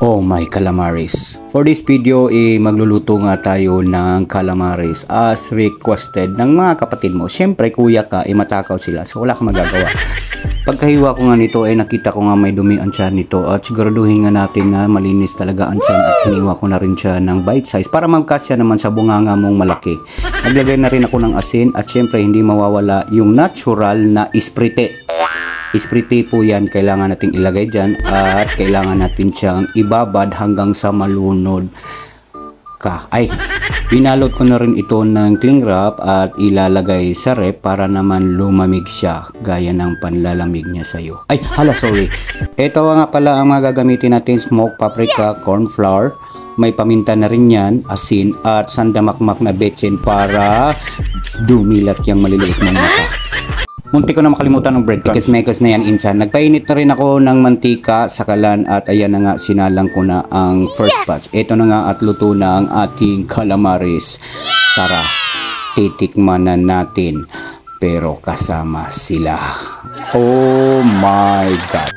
Oh my calamaris. For this video, magluluto nga tayo ng calamaris as requested ng mga kapatid mo. Siyempre, kuya ka, matakaw sila. So, wala kang magagawa. Pagkahiwa ko nga nito, nakita ko nga may dumi ang tiyan nito. At siguraduhin nga natin na malinis talaga ang tiyan. At hiniwa ko na rin siya ng bite size para magkasya naman sa bunganga mong malaki. Naglagay na rin ako ng asin at siyempre, hindi mawawala yung natural na isprite. Isprite po yan, kailangan nating ilagay dyan at kailangan natin siyang ibabad hanggang sa malunod ka. Ay, binalot ko na rin ito ng cling wrap at ilalagay sa rep para naman lumamig siya gaya ng panlalamig niya sa'yo. Ay, hala, sorry. Ito nga pala ang mga gagamitin natin: smoked paprika, corn flour, may paminta na rin yan, asin at sandamakmak na betsin para dumilat yung maliliit mong mata. Munti ko na makalimutan ng breadcrumbs. Mekos na yan, insan. Nagpainit na rin ako ng mantika sa kalan at ayan na nga, sinalang ko na ang first batch. Ito na nga at luto na ang ating calamaris. Tara, titikman na natin. Pero kasama sila. Oh my God.